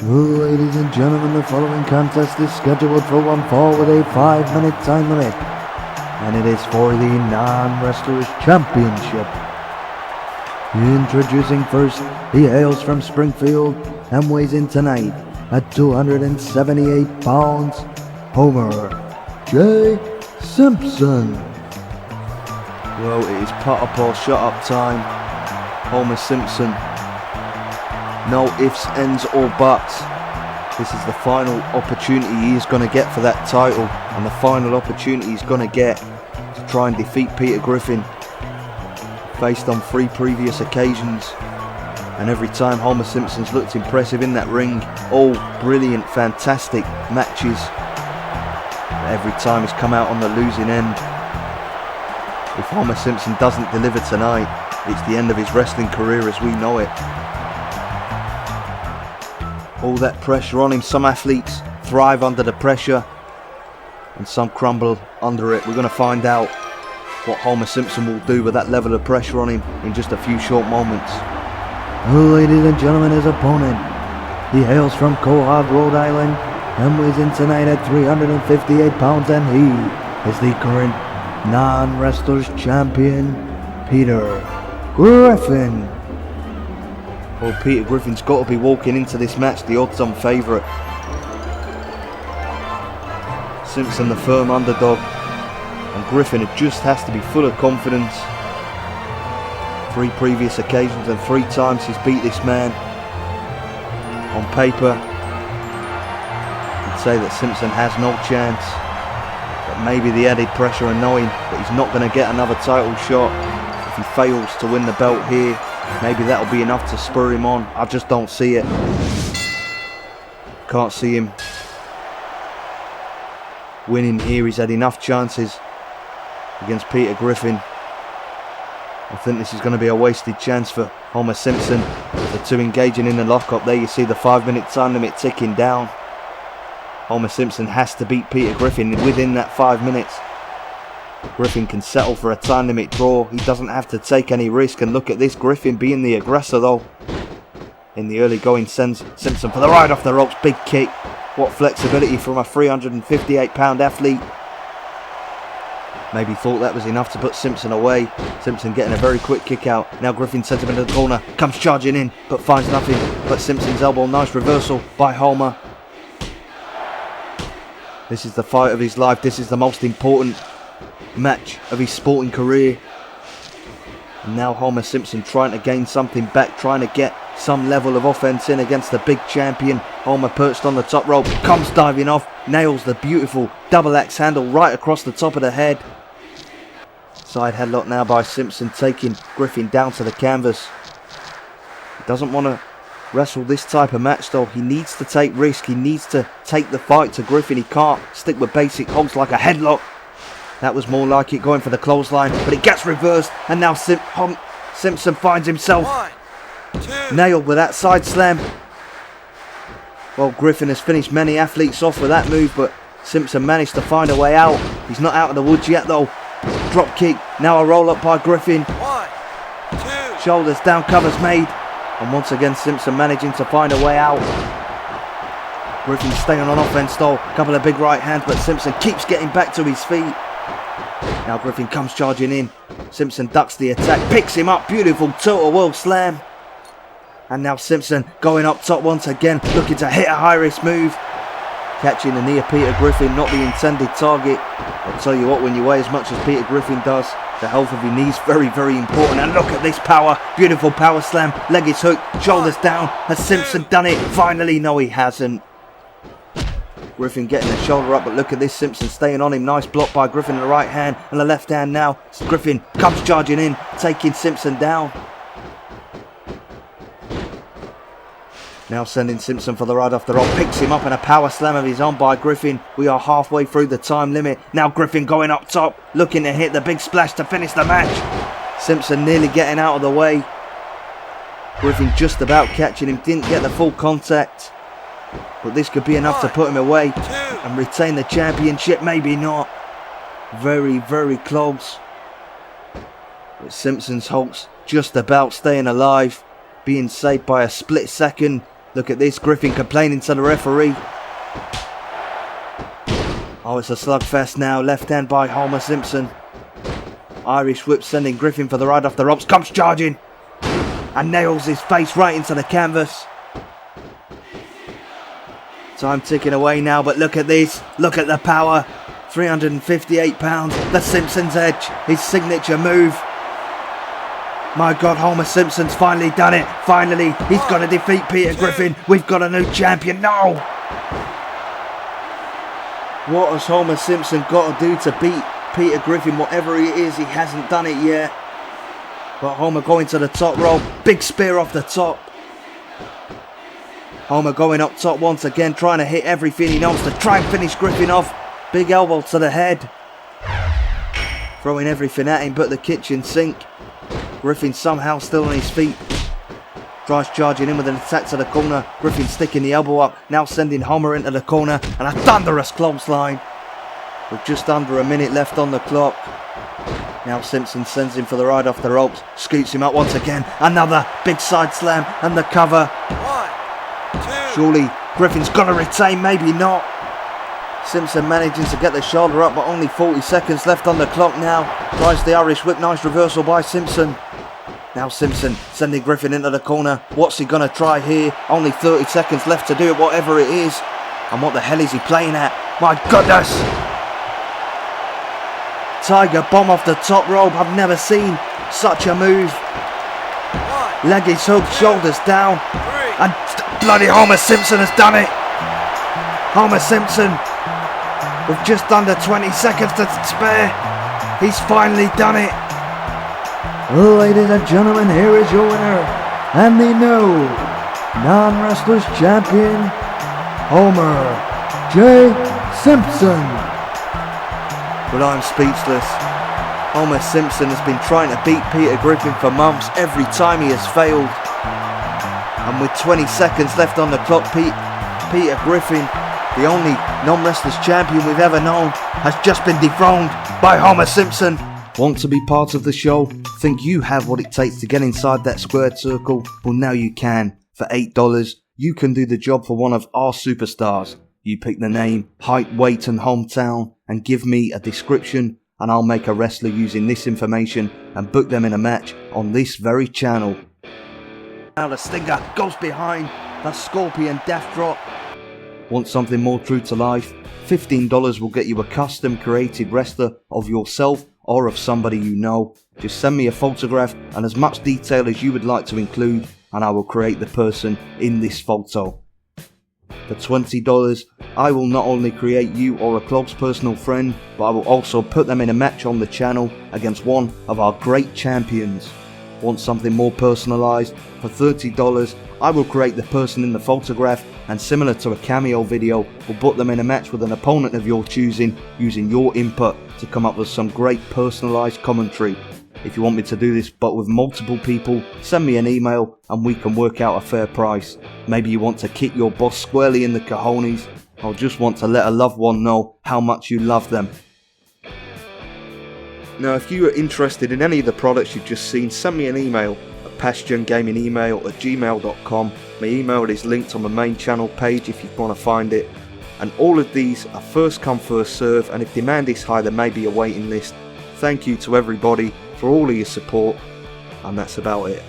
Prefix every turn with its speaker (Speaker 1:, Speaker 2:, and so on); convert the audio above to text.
Speaker 1: Ladies and gentlemen, the following contest is scheduled for one fall with a 5-minute time limit, and it is for the non-wrestlers championship. Introducing first, he hails from Springfield and weighs in tonight at 278 pounds, Homer J. Simpson.
Speaker 2: Well, it is put up or shut up time. Homer Simpson. No ifs, ands or buts. This is the final opportunity he's going to get for that title, and the final opportunity he's going to get to try and defeat Peter Griffin. Faced on 3 previous occasions, and every time Homer Simpson's looked impressive in that ring. All brilliant, fantastic matches. But every time he's come out on the losing end. If Homer Simpson doesn't deliver tonight, it's the end of his wrestling career as we know it. All that pressure on him. Some athletes thrive under the pressure and some crumble under it. We're going to find out what Homer Simpson will do with that level of pressure on him in just a few short moments.
Speaker 1: Ladies and gentlemen, his opponent. He hails from Quahog, Rhode Island, and weighs in tonight at 358 pounds, and he is the current non-wrestlers champion, Peter Griffin.
Speaker 2: Well, Peter Griffin's got to be walking into this match the odds-on favourite. Simpson the firm underdog, and Griffin just has to be full of confidence. 3 previous occasions and 3 times he's beat this man. On paper, you'd say that Simpson has no chance, but maybe the added pressure and knowing that he's not going to get another title shot if he fails to win the belt here, maybe that'll be enough to spur him on. I just don't see it. Can't see him winning here. He's had enough chances against Peter Griffin. I think this is going to be a wasted chance for Homer Simpson. The 2 engaging in the lockup there. You see the 5-minute time limit ticking down. Homer Simpson has to beat Peter Griffin within that 5 minutes. Griffin can settle for a time limit draw. He doesn't have to take any risk. And look at this, Griffin being the aggressor though. In the early going, sends Simpson for the ride off the ropes. Big kick. What flexibility from a 358 pound athlete. Maybe thought that was enough to put Simpson away. Simpson getting a very quick kick out. Now Griffin sends him into the corner. Comes charging in, but finds nothing. But Simpson's elbow. Nice reversal by Homer. This is the fight of his life. This is the most important match of his sporting career. And now Homer Simpson trying to gain something back, trying to get some level of offense in against the big champion. Homer perched on the top rope, comes diving off, nails the beautiful double axe handle right across the top of the head. Side headlock now by Simpson, taking Griffin down to the canvas. He doesn't want to wrestle this type of match though. He needs to take risk. He needs to take the fight to Griffin. He can't stick with basic holds like a headlock. That was more like it, going for the clothesline, but it gets reversed, and now Simpson finds himself nailed with that side slam. Well, Griffin has finished many athletes off with that move, but Simpson managed to find a way out. He's not out of the woods yet though. Drop kick, now a roll up by Griffin.
Speaker 3: 1, 2.
Speaker 2: Shoulders down, covers made, and once again Simpson managing to find a way out. Griffin staying on offense though, a couple of big right hands, but Simpson keeps getting back to his feet. Now Griffin comes charging in. Simpson ducks the attack, picks him up, beautiful total world slam. And now Simpson going up top once again, looking to hit a high risk move. Catching the knee of Peter Griffin, not the intended target. I'll tell you what, when you weigh as much as Peter Griffin does, the health of your knees very, very important. And look at this power, beautiful power slam. Leg is hooked, shoulders down. Has Simpson done it? Finally, no he hasn't. Griffin getting the shoulder up, but look at this, Simpson staying on him. Nice block by Griffin in the right hand, and the left hand now. Griffin comes charging in, taking Simpson down. Now sending Simpson for the ride off the rope, picks him up in a power slam of his own by Griffin. We are halfway through the time limit. Now Griffin going up top, looking to hit the big splash to finish the match. Simpson nearly getting out of the way. Griffin just about catching him, didn't get the full contact. But this could be enough to put him away and retain the championship. Maybe not. Very, very close. But Simpson's hopes just about staying alive, being saved by a split second Look at this, Griffin complaining to the referee. Oh, it's a slugfest now. Left hand by Homer Simpson. Irish whip sending Griffin for the ride off the ropes. Comes charging and nails his face right into the canvas. Time ticking away now, but look at this. Look at the power. 358 pounds. The Simpsons edge. His signature move. My God, Homer Simpson's finally done it. Finally, he's got to defeat Peter Griffin. We've got a new champion. No! What has Homer Simpson got to do to beat Peter Griffin? Whatever it is, he hasn't done it yet. But Homer going to the top rope. Big spear off the top. Homer going up top once again, trying to hit everything he knows to try and finish Griffin off. Big elbow to the head. Throwing everything at him but the kitchen sink. Griffin somehow still on his feet. Tries charging in with an attack to the corner. Griffin sticking the elbow up, now sending Homer into the corner, and a thunderous clothesline. With just under a minute left on the clock. Now Simpson sends him for the ride off the ropes, scoots him up once again. Another big side slam and the cover.
Speaker 3: 1, 2.
Speaker 2: Surely Griffin's gonna retain, maybe not. Simpson managing to get the shoulder up, but only 40 seconds left on the clock now. Tries the Irish whip, nice reversal by Simpson. Now Simpson sending Griffin into the corner. What's he going to try here? Only 30 seconds left to do it, whatever it is. And what the hell is he playing at? My goodness! Tiger bomb off the top rope. I've never seen such a move.
Speaker 3: 1,
Speaker 2: Leg is hooked, shoulders down.
Speaker 3: 3.
Speaker 2: And bloody Homer Simpson has done it. Homer Simpson, with just under 20 seconds to spare, he's finally done it.
Speaker 1: Ladies and gentlemen, here is your winner and the new non-wrestlers champion, Homer J. Simpson.
Speaker 2: But I'm speechless. Homer Simpson has been trying to beat Peter Griffin for months. Every time he has failed. And with 20 seconds left on the clock, Peter Griffin, the only non-wrestlers champion we've ever known, has just been dethroned by Homer Simpson. Want to be part of the show? Think you have what it takes to get inside that squared circle? Well, now you can. For $8, you can do the job for one of our superstars. You pick the name, height, weight and hometown, and give me a description, and I'll make a wrestler using this information and book them in a match on this very channel. Now the Stinger goes behind the Scorpion Death Drop. Want something more true to life? $15 will get you a custom created wrestler of yourself or of somebody you know. Just send me a photograph and as much detail as you would like to include, and I will create the person in this photo. For $20, I will not only create you or a close personal friend, but I will also put them in a match on the channel against one of our great champions. Want something more personalised? For $30, I will create the person in the photograph, and similar to a cameo video, will put them in a match with an opponent of your choosing, using your input to come up with some great personalised commentary. If you want me to do this but with multiple people, send me an email and we can work out a fair price. Maybe you want to kick your boss squarely in the cojones, or just want to let a loved one know how much you love them. Now, if you are interested in any of the products you've just seen, send me an email at passiongamingemail@gmail.com. My email is linked on the main channel page if you want to find it. And all of these are first come first serve, and if demand is high there may be a waiting list. Thank you to everybody for all of your support, and that's about it.